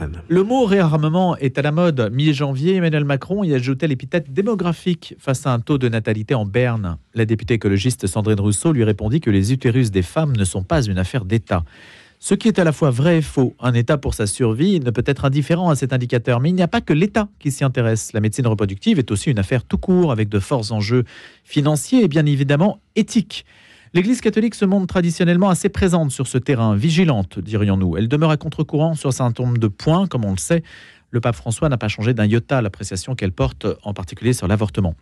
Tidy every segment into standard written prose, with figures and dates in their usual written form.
l'Ukraine. Le mot réarmement est à la mode. Mi-janvier, Emmanuel Macron y ajoutait l'épithète démographique face à un taux de natalité en berne. La députée écologiste Sandrine Rousseau lui répondit que les utérus des femmes ne sont pas une affaire d'État. Ce qui est à la fois vrai et faux. Un État, pour sa survie, ne peut être indifférent à cet indicateur. Mais il n'y a pas que l'État qui s'y intéresse. La médecine reproductive est aussi une affaire tout court, avec de forts enjeux financiers et bien évidemment éthiques. L'Église catholique se montre traditionnellement assez présente sur ce terrain, vigilante, dirions-nous. Elle demeure à contre-courant sur un certain nombre de points, comme on le sait. Le pape François n'a pas changé d'un iota l'appréciation qu'elle porte, en particulier sur l'avortement.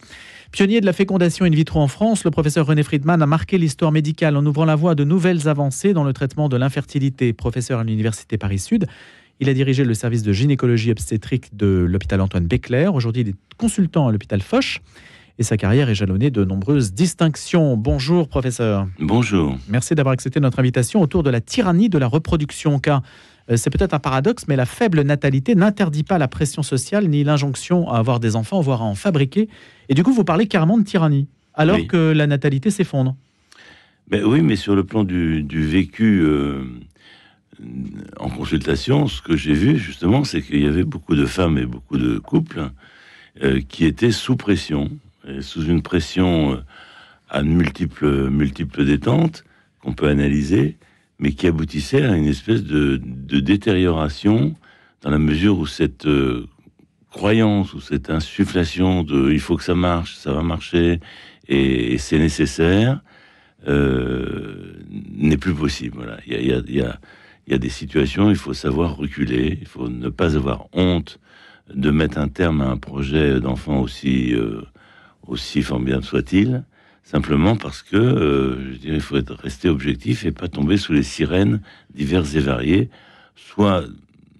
Pionnier de la fécondation in vitro en France, le professeur René Friedman a marqué l'histoire médicale en ouvrant la voie à de nouvelles avancées dans le traitement de l'infertilité. Professeur à l'Université Paris-Sud, il a dirigé le service de gynécologie obstétrique de l'hôpital Antoine Béclair. Aujourd'hui, il est consultant à l'hôpital Foch. Et sa carrière est jalonnée de nombreuses distinctions. Bonjour, professeur. Bonjour. Merci d'avoir accepté notre invitation autour de la tyrannie de la reproduction. Car c'est peut-être un paradoxe, mais la faible natalité n'interdit pas la pression sociale ni l'injonction à avoir des enfants, voire à en fabriquer. Et du coup, vous parlez carrément de tyrannie, alors que la natalité s'effondre. Oui, mais sur le plan du vécu en consultation, ce que j'ai vu, justement, c'est qu'il y avait beaucoup de femmes et beaucoup de couples qui étaient sous pression, sous une pression à multiples détentes qu'on peut analyser, mais qui aboutissait à une espèce de détérioration dans la mesure où cette croyance ou cette insufflation de il faut que ça marche, ça va marcher et c'est nécessaire n'est plus possible. Voilà. Il y a des situations, il faut savoir reculer, il faut ne pas avoir honte de mettre un terme à un projet d'enfant aussi formidable soit-il, simplement parce que, je dirais, il faut rester objectif et pas tomber sous les sirènes diverses et variées, soit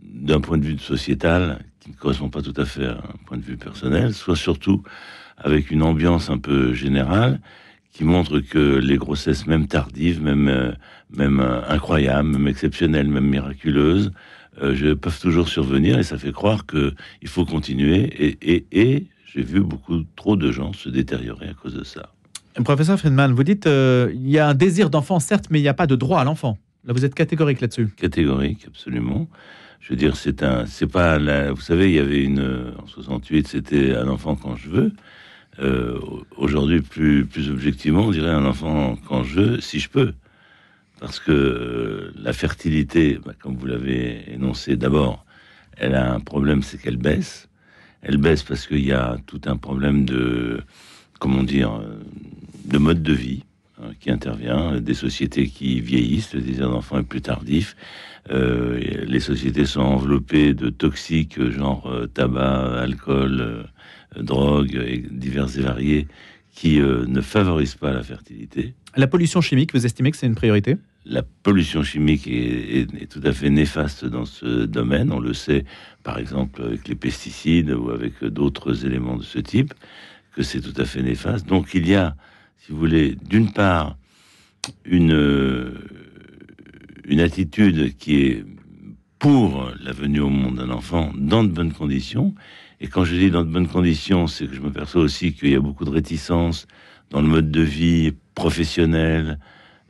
d'un point de vue sociétal, qui ne correspond pas tout à fait à un point de vue personnel, soit surtout avec une ambiance un peu générale, qui montre que les grossesses, même tardives, même incroyables, même exceptionnelles, même miraculeuses, peuvent toujours survenir, et ça fait croire qu'il faut continuer, et j'ai vu beaucoup trop de gens se détériorer à cause de ça. Professeur Friedman, vous dites il y a un désir d'enfant, certes, mais il n'y a pas de droit à l'enfant. Là, vous êtes catégorique là-dessus. Catégorique, absolument. Je veux dire, c'est pas vous savez, il y avait en 68, c'était un enfant quand je veux. Aujourd'hui, plus objectivement, on dirait un enfant quand je veux, si je peux. Parce que la fertilité, comme vous l'avez énoncé, d'abord, elle a un problème, c'est qu'elle baisse. Elle baisse parce qu'il y a tout un problème de mode de vie qui intervient, des sociétés qui vieillissent, le désir d'enfant est plus tardif. Les sociétés sont enveloppées de toxiques, genre tabac, alcool, drogue, et divers et variés, qui ne favorisent pas la fertilité. La pollution chimique, vous estimez que c'est une priorité ? La pollution chimique est tout à fait néfaste dans ce domaine. On le sait, par exemple, avec les pesticides ou avec d'autres éléments de ce type, que c'est tout à fait néfaste. Donc il y a, si vous voulez, d'une part, une attitude qui est pour la venue au monde d'un enfant dans de bonnes conditions. Et quand je dis dans de bonnes conditions, c'est que je me perçois aussi qu'il y a beaucoup de réticence dans le mode de vie professionnel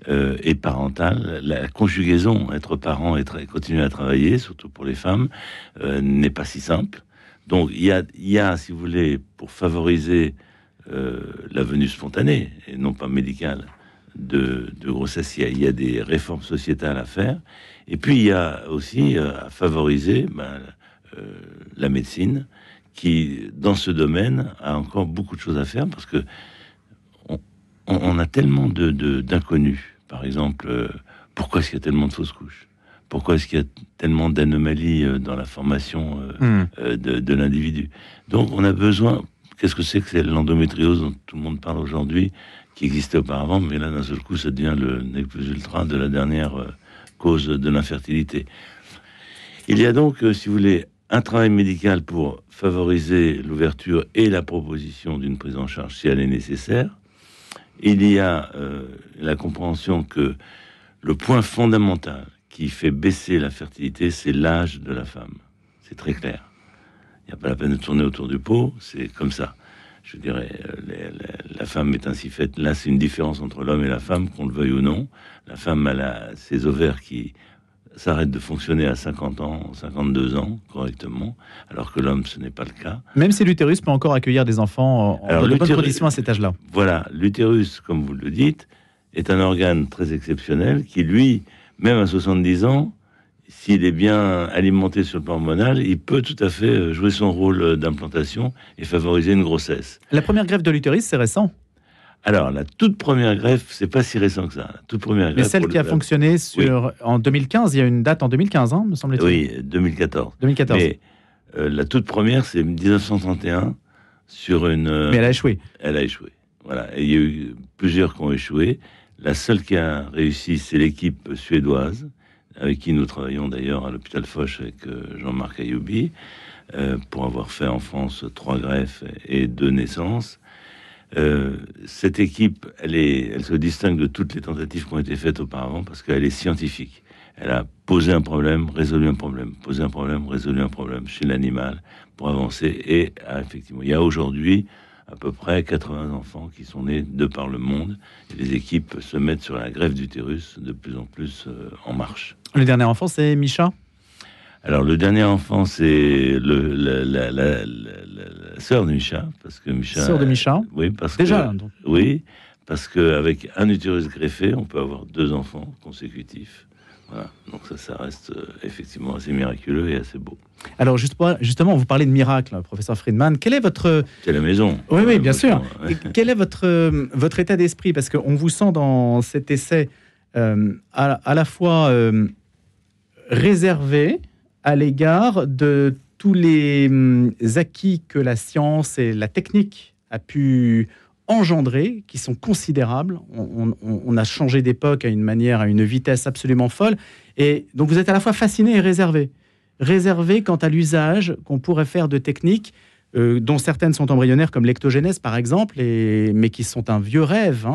et parental. La conjugaison, être parent et continuer à travailler, surtout pour les femmes, n'est pas si simple. Donc il y a, si vous voulez, pour favoriser la venue spontanée et non pas médicale de grossesse, il y a des réformes sociétales à faire. Et puis il y a aussi à favoriser la médecine, qui dans ce domaine a encore beaucoup de choses à faire, parce que on a tellement d'inconnus. Par exemple, pourquoi est-ce qu'il y a tellement de fausses couches ? Pourquoi est-ce qu'il y a tellement d'anomalies dans la formation de l'individu ? Donc on a besoin... Qu'est-ce que c'est l'endométriose dont tout le monde parle aujourd'hui, qui existait auparavant, mais là d'un seul coup ça devient le nec plus ultra de la dernière cause de l'infertilité. Il y a donc, si vous voulez, un travail médical pour favoriser l'ouverture et la proposition d'une prise en charge si elle est nécessaire. Il y a la compréhension que le point fondamental qui fait baisser la fertilité, c'est l'âge de la femme. C'est très clair. Il n'y a pas la peine de tourner autour du pot, c'est comme ça. Je dirais, la femme est ainsi faite. Là, c'est une différence entre l'homme et la femme, qu'on le veuille ou non. La femme, elle a ses ovaires qui s'arrête de fonctionner à 50 ans, 52 ans, correctement, alors que l'homme, ce n'est pas le cas. Même si l'utérus peut encore accueillir des enfants dans de bonnes conditions à cet âge-là. Voilà, l'utérus, comme vous le dites, est un organe très exceptionnel qui, lui, même à 70 ans, s'il est bien alimenté sur le plan hormonal, il peut tout à fait jouer son rôle d'implantation et favoriser une grossesse. La première greffe de l'utérus, c'est récent. Alors, la toute première greffe, c'est pas si récent que ça. La toute première greffe. Mais celle qui a fonctionné en 2015, il y a une date en 2015, me semble-t-il. Oui, 2014. 2014. Mais la toute première, c'est 1931 sur une. Mais elle a échoué. Elle a échoué. Voilà. Et il y a eu plusieurs qui ont échoué. La seule qui a réussi, c'est l'équipe suédoise, avec qui nous travaillons d'ailleurs à l'hôpital Foch avec Jean-Marc Ayoubi, pour avoir fait en France 3 greffes et 2 naissances. Cette équipe, elle se distingue de toutes les tentatives qui ont été faites auparavant parce qu'elle est scientifique. Elle a posé un problème, résolu un problème, posé un problème, résolu un problème chez l'animal pour avancer. Et effectivement, il y a aujourd'hui à peu près 80 enfants qui sont nés de par le monde. Et les équipes se mettent sur la greffe d'utérus de plus en plus en marche. Le dernier enfant, c'est Micha. Alors, le dernier enfant, c'est la sœur de Micha, parce que Micha... Sœur de Micha. Oui, parce déjà, que... donc. Oui, parce qu'avec un utérus greffé, on peut avoir 2 enfants consécutifs. Voilà. Donc ça reste effectivement assez miraculeux et assez beau. Alors, justement, vous parlez de miracle, professeur Friedman. Quel est votre... C'est la maison. Oui, bien sûr. Quel est votre état d'esprit? Parce qu'on vous sent dans cet essai à la fois réservé à l'égard de tous les acquis que la science et la technique a pu engendrer, qui sont considérables. On a changé d'époque à une vitesse absolument folle. Et donc vous êtes à la fois fasciné et réservé. Réservé quant à l'usage qu'on pourrait faire de techniques dont certaines sont embryonnaires, comme l'ectogénèse par exemple, mais qui sont un vieux rêve,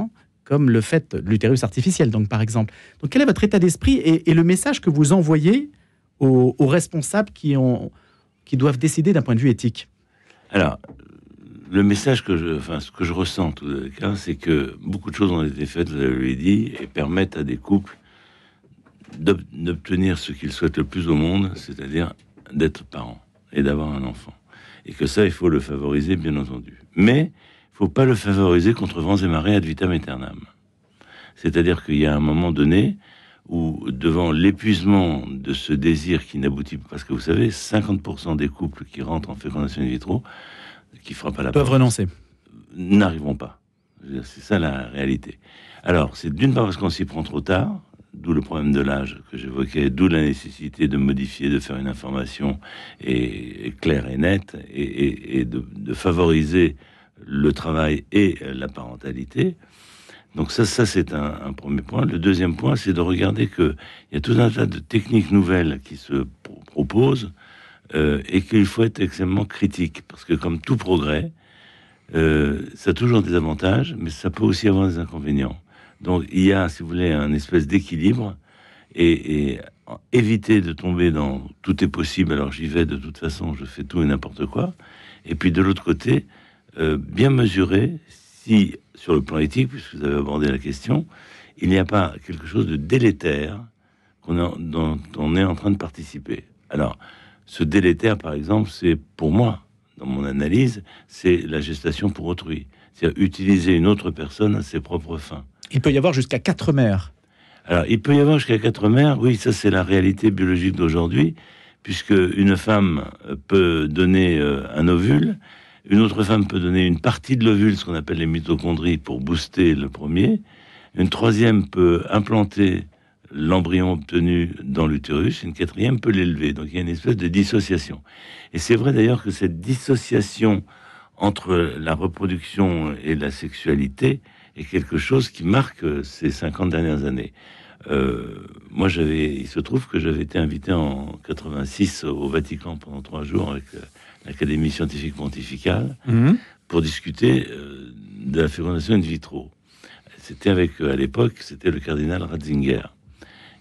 comme le fait l'utérus artificiel, donc par exemple. Donc quel est votre état d'esprit et le message que vous envoyez aux responsables qui doivent décider d'un point de vue éthique? Alors, le message ce que je ressens en tous les cas, c'est que beaucoup de choses ont été faites, vous l'avez dit, et permettent à des couples d'obtenir ce qu'ils souhaitent le plus au monde, c'est-à-dire d'être parents et d'avoir un enfant. Et que ça, il faut le favoriser, bien entendu. Mais il ne faut pas le favoriser contre vents et marées ad vitam aeternam. C'est-à-dire qu'il y a un moment donné où, devant l'épuisement de ce désir qui n'aboutit pas, parce que vous savez, 50% des couples qui rentrent en fécondation in vitro, qui frappent à la porte, peuvent renoncer, n'arriveront pas. C'est ça la réalité. Alors, c'est d'une part parce qu'on s'y prend trop tard, d'où le problème de l'âge que j'évoquais, d'où la nécessité de modifier, de faire une information claire et nette, et de favoriser le travail et la parentalité. Donc ça c'est un premier point. Le deuxième point, c'est de regarder qu'il y a tout un tas de techniques nouvelles qui se proposent et qu'il faut être extrêmement critique. Parce que comme tout progrès, ça a toujours des avantages, mais ça peut aussi avoir des inconvénients. Donc il y a, si vous voulez, un espèce d'équilibre et éviter de tomber dans « tout est possible, alors j'y vais, de toute façon, je fais tout et n'importe quoi ». Et puis de l'autre côté, bien mesurer si, sur le plan éthique, puisque vous avez abordé la question, il n'y a pas quelque chose de délétère dont on est en train de participer. Alors, ce délétère, par exemple, c'est pour moi, dans mon analyse, c'est la gestation pour autrui. C'est-à-dire utiliser une autre personne à ses propres fins. Il peut y avoir jusqu'à 4 mères. Alors, il peut y avoir jusqu'à 4 mères, oui, ça c'est la réalité biologique d'aujourd'hui, puisque une femme peut donner un ovule, une autre femme peut donner une partie de l'ovule, ce qu'on appelle les mitochondries, pour booster le premier. Une troisième peut implanter l'embryon obtenu dans l'utérus. Une quatrième peut l'élever. Donc il y a une espèce de dissociation. Et c'est vrai d'ailleurs que cette dissociation entre la reproduction et la sexualité est quelque chose qui marque ces 50 dernières années. Moi, il se trouve que j'avais été invité en 86 au Vatican pendant 3 jours avec l'Académie scientifique pontificale pour discuter de la fécondation in vitro. C'était avec, à l'époque, c'était le cardinal Ratzinger.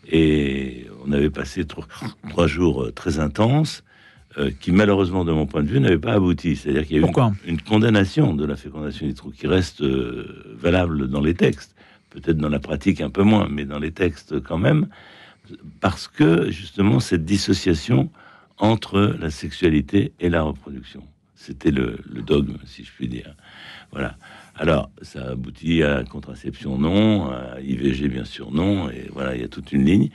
Et on avait passé 3 jours très intenses qui, malheureusement, de mon point de vue, n'avaient pas abouti. C'est-à-dire qu'il y a eu une condamnation de la fécondation in vitro qui reste valable dans les textes. Peut-être dans la pratique un peu moins, mais dans les textes quand même, parce que justement cette dissociation entre la sexualité et la reproduction, c'était le dogme, si je puis dire. Voilà. Alors, ça aboutit à la contraception, non, à IVG, bien sûr, non, et voilà, il y a toute une ligne.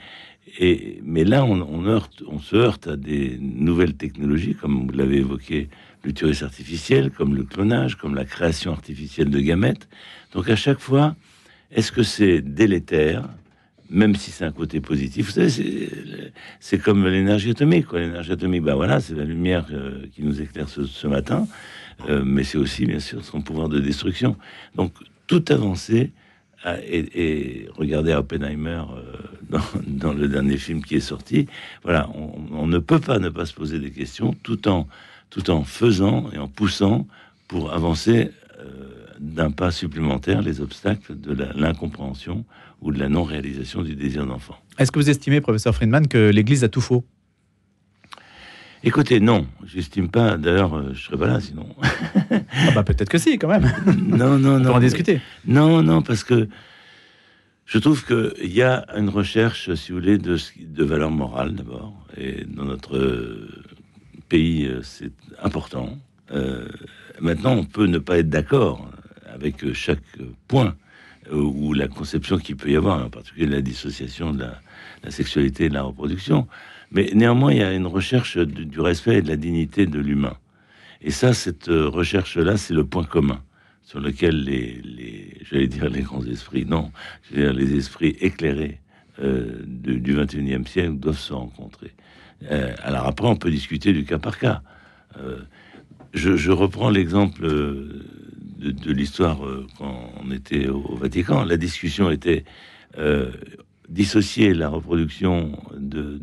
Mais là, on se heurte à des nouvelles technologies, comme vous l'avez évoqué, l'utérus artificiel, comme le clonage, comme la création artificielle de gamètes. Donc, à chaque fois, est-ce que c'est délétère, même si c'est un côté positif? Vous savez, c'est comme l'énergie atomique, quoi. L'énergie atomique, ben voilà, c'est la lumière qui nous éclaire ce matin. Mais c'est aussi, bien sûr, son pouvoir de destruction. Donc, toute avancée, et regardez Oppenheimer dans le dernier film qui est sorti, voilà, on ne peut pas ne pas se poser des questions tout en faisant et en poussant pour avancer d'un pas supplémentaire les obstacles de l'incompréhension ou de la non-réalisation du désir d'enfant. Est-ce que vous estimez, professeur Friedman, que l'Église a tout faux? Écoutez, non, j'estime pas. D'ailleurs, je serais pas là sinon. Ah bah peut-être que si, quand même. Non, On peut en discuter. Non, parce que je trouve qu'il y a une recherche, si vous voulez, de valeur morale d'abord, et dans notre pays, c'est important. Maintenant, on peut ne pas être d'accord avec chaque point ou la conception qu'il peut y avoir, en particulier la dissociation de la sexualité et de la reproduction. Mais néanmoins, il y a une recherche du respect et de la dignité de l'humain. Et ça, cette recherche-là, c'est le point commun sur lequel j'allais dire les grands esprits, non, je veux dire les esprits éclairés du 21e siècle doivent se rencontrer. Alors après, on peut discuter du cas par cas. Je reprends l'exemple de l'histoire quand on était au Vatican. La discussion était dissocier la reproduction de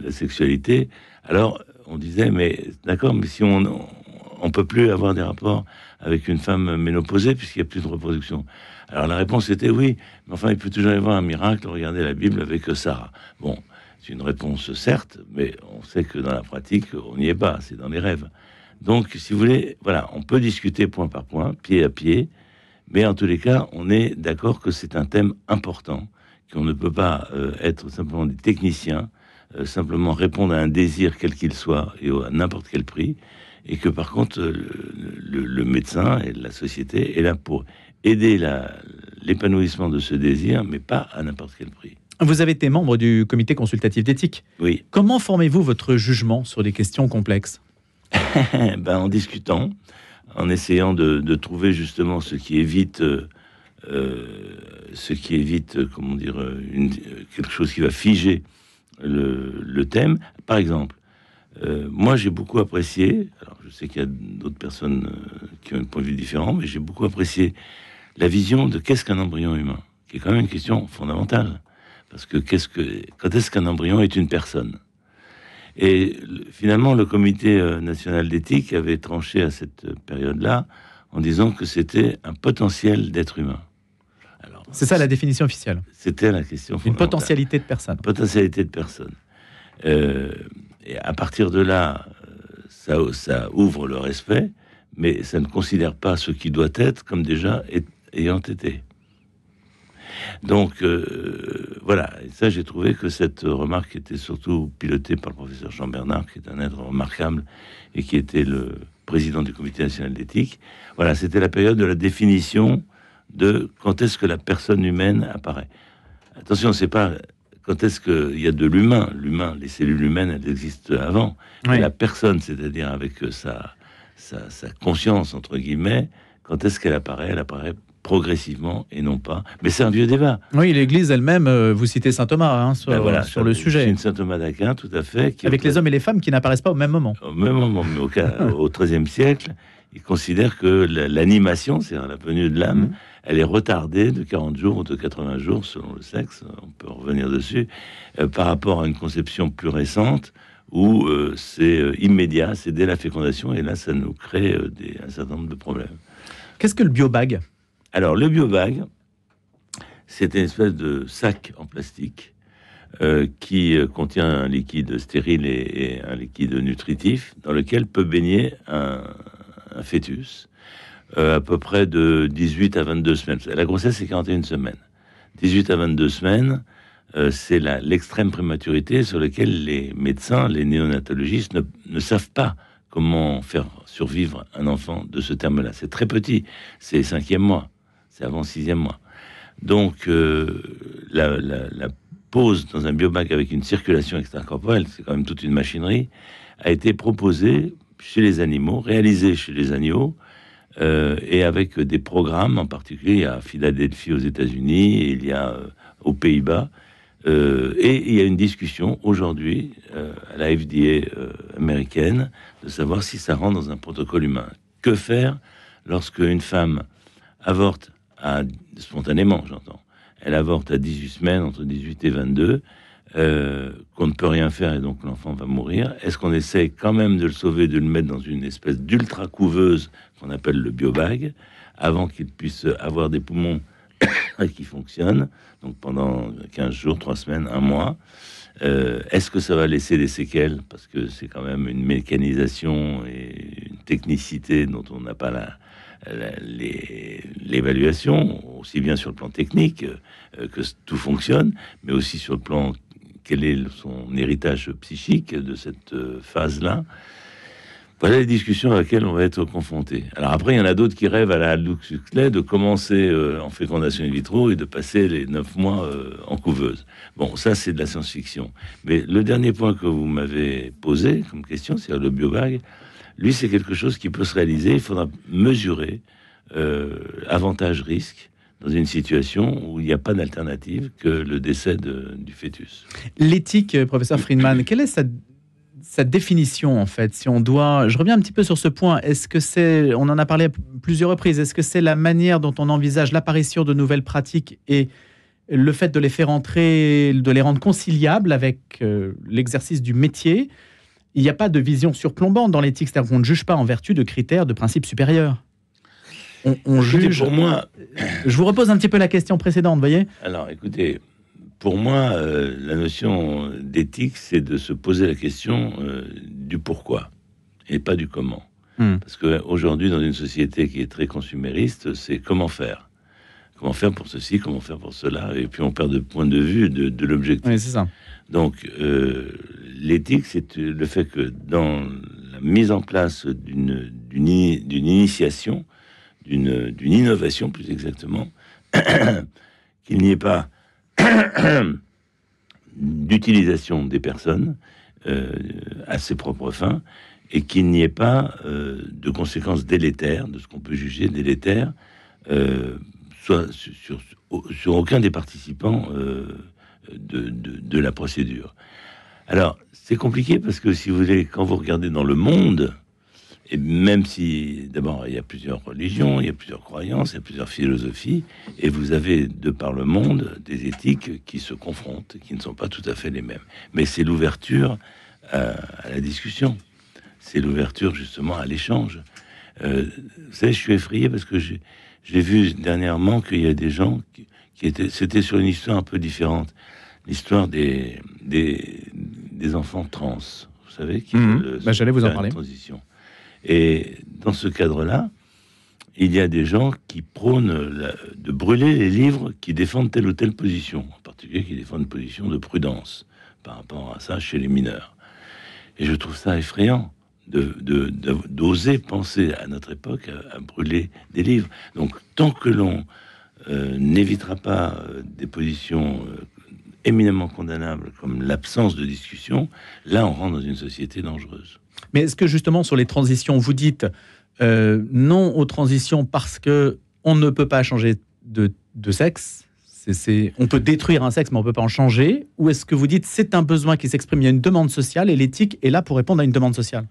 la sexualité. Alors, on disait, mais d'accord, mais si on peut plus avoir des rapports avec une femme ménopausée puisqu'il n'y a plus de reproduction. Alors la réponse était oui, mais enfin, il peut toujours y avoir un miracle. Regardez la Bible avec Sarah. Bon, c'est une réponse certes, mais on sait que dans la pratique, on n'y est pas, c'est dans les rêves. Donc, si vous voulez, voilà, on peut discuter point par point, pied à pied, mais en tous les cas, on est d'accord que c'est un thème important, qu'on ne peut pas être simplement des techniciens, simplement répondre à un désir quel qu'il soit et à n'importe quel prix, et que par contre le médecin et la société est là pour aider l'épanouissement de ce désir, mais pas à n'importe quel prix. Vous avez été membre du comité consultatif d'éthique. Oui. Comment formez-vous votre jugement sur des questions complexes? En discutant, en essayant de trouver justement ce qui évite, comment dire, quelque chose qui va figer le thème. Par exemple, moi j'ai beaucoup apprécié, alors je sais qu'il y a d'autres personnes qui ont un point de vue différent, mais j'ai beaucoup apprécié la vision de qu'est-ce qu'un embryon humain, qui est quand même une question fondamentale, parce que quand est-ce qu'un embryon est une personne? Et finalement, le comité national d'éthique avait tranché à cette période-là en disant que c'était un potentiel d'être humain. Alors, c'est ça la définition officielle. C'était la question fondamentale. Une potentialité de personne. Potentialité de personne. Et à partir de là, ça ouvre le respect, mais ça ne considère pas ce qui doit être comme déjà ayant été. Donc voilà, et ça j'ai trouvé que cette remarque était surtout pilotée par le professeur Jean Bernard, qui est un être remarquable et qui était le président du comité national d'éthique. Voilà, c'était la période de la définition de quand est-ce que la personne humaine apparaît. Attention, c'est pas quand est-ce qu'il y a de l'humain. L'humain, les cellules humaines, elles existent avant. Oui. La personne, c'est-à-dire avec sa conscience, entre guillemets, quand est-ce qu'elle apparaît? Elle apparaît progressivement et non pas. Mais c'est un vieux débat. Oui, l'Église elle-même, vous citez saint Thomas sur le sujet. C'est une saint Thomas d'Aquin, tout à fait. Avec les hommes et les femmes qui n'apparaissent pas au même moment. Au même moment, mais au XIIIe siècle, il considère que l'animation, c'est-à-dire la venue de l'âme, elle est retardée de 40 jours ou de 80 jours, selon le sexe, on peut revenir dessus, par rapport à une conception plus récente, où c'est immédiat, c'est dès la fécondation, et là, ça nous crée un certain nombre de problèmes. Qu'est-ce que le biobag? Alors, le biobag, c'est une espèce de sac en plastique qui contient un liquide stérile et un liquide nutritif dans lequel peut baigner un fœtus à peu près de 18 à 22 semaines. La grossesse, c'est 41 semaines. 18 à 22 semaines, c'est l'extrême prématurité sur laquelle les médecins, les néonatologistes ne savent pas comment faire survivre un enfant de ce terme-là. C'est très petit, c'est 5e mois, c'est avant 6e mois. Donc, la pose dans un biobac avec une circulation extracorporelle, c'est quand même toute une machinerie, a été proposée chez les animaux, réalisée chez les agneaux, et avec des programmes, en particulier à Philadelphie aux États-Unis, et il y a aux Pays-Bas, et il y a une discussion aujourd'hui à la FDA américaine de savoir si ça rentre dans un protocole humain. Que faire lorsque une femme avorte spontanément, j'entends. Elle avorte à 18 semaines, entre 18 et 22, qu'on ne peut rien faire et donc l'enfant va mourir. Est-ce qu'on essaie quand même de le sauver, de le mettre dans une espèce d'ultra couveuse qu'on appelle le biobag, avant qu'il puisse avoir des poumons qui fonctionnent, donc pendant 15 jours, 3 semaines, 1 mois. Est-ce que ça va laisser des séquelles? Parce que c'est quand même une mécanisation et une technicité dont on n'a pas l'évaluation, aussi bien sur le plan technique que tout fonctionne, mais aussi sur le plan quel est son héritage psychique de cette phase-là. Voilà les discussions à laquelle on va être confronté. Alors après, il y en a d'autres qui rêvent à la Lux Huxley de commencer en fécondation in vitro et de passer les 9 mois en couveuse. Bon, ça c'est de la science-fiction. Mais le dernier point que vous m'avez posé comme question, c'est le biobag. Lui, c'est quelque chose qui peut se réaliser. Il faudra mesurer avantage-risque dans une situation où il n'y a pas d'alternative que le décès du fœtus. L'éthique, professeur Friedman, quelle est sa définition, en fait, si on doit... Je reviens un petit peu sur ce point. Est-ce que c'est... On en a parlé à plusieurs reprises. Est-ce que c'est la manière dont on envisage l'apparition de nouvelles pratiques et le fait de les faire entrer, de les rendre conciliables avec l'exercice du métier? Il n'y a pas de vision surplombante dans l'éthique, c'est-à-dire qu'on ne juge pas en vertu de critères, de principes supérieurs. On juge... Pour moi... Je vous repose un petit peu la question précédente, vous voyez? Alors, écoutez, pour moi, la notion d'éthique, c'est de se poser la question du pourquoi et pas du comment. Parce qu'aujourd'hui, dans une société qui est très consumériste, c'est comment faire. Comment faire pour ceci, comment faire pour cela, et puis on perd de point de vue de l'objectif. Oui, c'est ça. Donc, l'éthique, c'est le fait que dans la mise en place d'une initiation, d'une innovation plus exactement, qu'il n'y ait pas d'utilisation des personnes à ses propres fins, et qu'il n'y ait pas de conséquences délétères, de ce qu'on peut juger délétères, soit sur aucun des participants de la procédure. Alors, c'est compliqué parce que, si vous voulez, quand vous regardez dans le monde, et même si, d'abord, il y a plusieurs religions, il y a plusieurs croyances, il y a plusieurs philosophies, et vous avez, de par le monde, des éthiques qui se confrontent, qui ne sont pas tout à fait les mêmes. Mais c'est l'ouverture à la discussion. C'est l'ouverture, justement, à l'échange. Vous savez, je suis effrayé parce que j'ai vu dernièrement qu'il y a des gens qui étaient... C'était sur une histoire un peu différente. L'histoire des enfants trans, vous savez, qui j'allais vous en parler. Transition. Et dans ce cadre-là, il y a des gens qui prônent de brûler les livres qui défendent telle ou telle position, en particulier qui défendent une position de prudence par rapport à ça chez les mineurs. Et je trouve ça effrayant d'oser penser à notre époque à brûler des livres. Donc, tant que l'on n'évitera pas des positions éminemment condamnables comme l'absence de discussion, là, on rentre dans une société dangereuse. Mais est-ce que justement sur les transitions, vous dites non aux transitions parce que on ne peut pas changer de sexe, on peut détruire un sexe mais on ne peut pas en changer, ou est-ce que vous dites c'est un besoin qui s'exprime, il y a une demande sociale et l'éthique est là pour répondre à une demande sociale?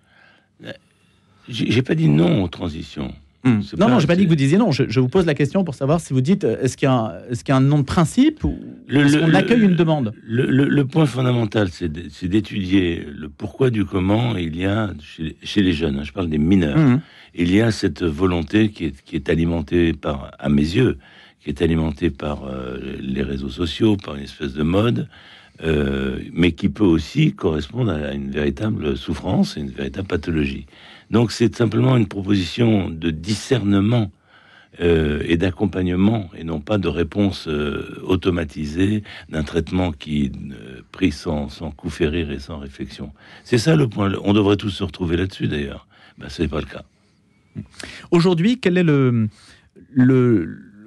J'ai pas dit non aux transitions. Non, j'ai pas dit que vous disiez non. Je vous pose la question pour savoir si vous dites est-ce qu'il y a un nom de principe ou est-ce qu'on accueille une demande? Le point fondamental, c'est d'étudier le pourquoi du comment il y a chez les jeunes. Je parle des mineurs. Il y a cette volonté qui est alimentée par, à mes yeux, qui est alimentée par les réseaux sociaux, par une espèce de mode, mais qui peut aussi correspondre à une véritable souffrance et une véritable pathologie. Donc c'est simplement une proposition de discernement et d'accompagnement, et non pas de réponse automatisée d'un traitement qui pris sans coup férir et sans réflexion. C'est ça le point. On devrait tous se retrouver là-dessus d'ailleurs. Ce n'est pas le cas. Aujourd'hui, quel est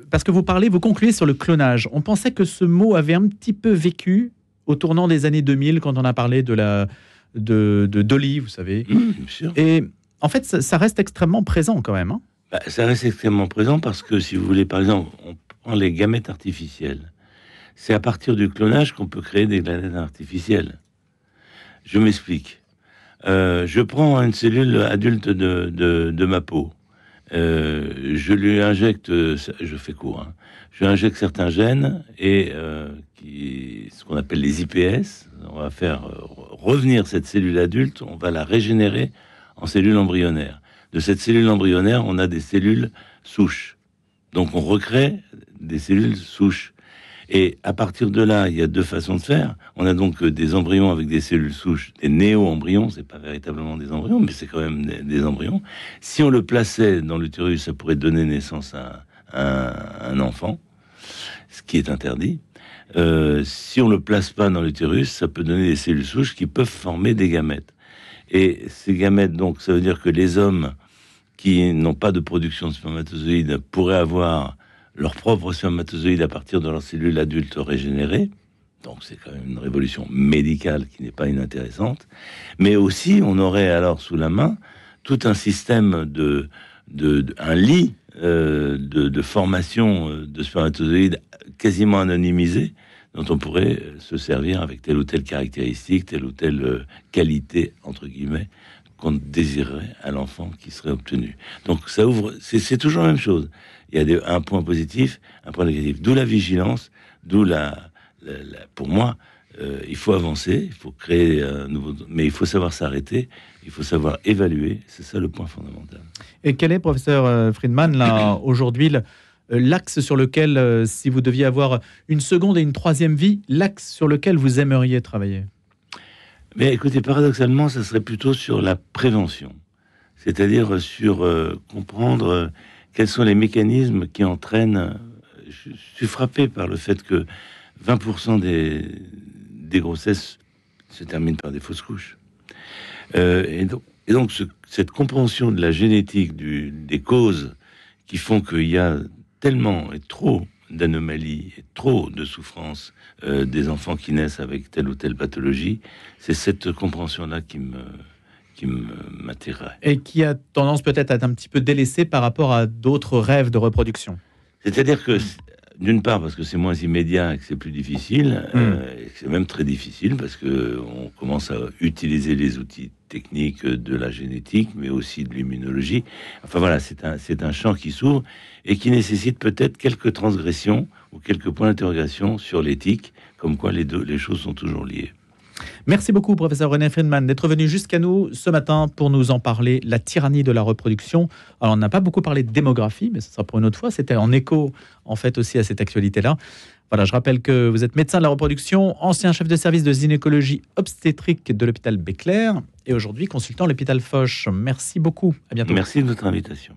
parce que vous concluez sur le clonage. On pensait que ce mot avait un petit peu vécu au tournant des années 2000 quand on a parlé de Dolly, vous savez. Bien sûr. Et en fait, ça reste extrêmement présent quand même. Ça reste extrêmement présent parce que, si vous voulez, par exemple, on prend les gamètes artificielles. C'est à partir du clonage qu'on peut créer des gamètes artificielles. Je m'explique. Je prends une cellule adulte de ma peau. Je lui injecte, je fais court, je lui injecte certains gènes et ce qu'on appelle les IPS. On va faire revenir cette cellule adulte, on va la régénérer en cellule embryonnaire. De cette cellule embryonnaire, on a des cellules souches. Donc on recrée des cellules souches. Et à partir de là, il y a deux façons de faire. On a donc des embryons avec des cellules souches, des néo-embryons. C'est pas véritablement des embryons, mais c'est quand même des embryons. Si on le plaçait dans l'utérus, ça pourrait donner naissance à un enfant, ce qui est interdit. Si on le place pas dans l'utérus, ça peut donner des cellules souches qui peuvent former des gamètes. Et ces gamètes, donc, ça veut dire que les hommes qui n'ont pas de production de spermatozoïdes pourraient avoir leurs propres spermatozoïdes à partir de leurs cellules adultes régénérées. Donc c'est quand même une révolution médicale qui n'est pas inintéressante. Mais aussi, on aurait alors sous la main tout un système un lit de formation de spermatozoïdes quasiment anonymisé, dont on pourrait se servir avec telle ou telle caractéristique, telle ou telle qualité, entre guillemets, qu'on désirerait à l'enfant qui serait obtenu. Donc ça ouvre, c'est toujours la même chose. Il y a un point positif, un point négatif. D'où la vigilance, d'où pour moi, il faut avancer, il faut créer un nouveau... Mais il faut savoir s'arrêter, il faut savoir évaluer. C'est ça le point fondamental. Et quel est, professeur Friedman, là, aujourd'hui, l'axe sur lequel, si vous deviez avoir une seconde et une troisième vie, l'axe sur lequel vous aimeriez travailler? Mais écoutez, paradoxalement, ça serait plutôt sur la prévention. C'est-à-dire sur comprendre quels sont les mécanismes qui entraînent... Je suis frappé par le fait que 20% des grossesses se terminent par des fausses couches. Et donc cette compréhension de la génétique, des causes qui font qu'il y a tellement et trop d'anomalies et trop de souffrances des enfants qui naissent avec telle ou telle pathologie, c'est cette compréhension-là qui m'attirerait. Et qui a tendance peut-être à être un petit peu délaissée par rapport à d'autres rêves de reproduction. C'est-à-dire que, d'une part, parce que c'est moins immédiat et que c'est plus difficile, et c'est même très difficile parce qu'on commence à utiliser les outils techniques de la génétique, mais aussi de l'immunologie. Enfin voilà, c'est un champ qui s'ouvre et qui nécessite peut-être quelques transgressions ou quelques points d'interrogation sur l'éthique, comme quoi les choses sont toujours liées. Merci beaucoup, professeur René Friedman, d'être venu jusqu'à nous ce matin pour nous en parler, la tyrannie de la reproduction. Alors, on n'a pas beaucoup parlé de démographie, mais ce sera pour une autre fois. C'était en écho, en fait, aussi à cette actualité-là. Voilà, je rappelle que vous êtes médecin de la reproduction, ancien chef de service de gynécologie obstétrique de l'hôpital Béclair et aujourd'hui consultant à l'hôpital Foch. Merci beaucoup. À bientôt. Merci de votre invitation.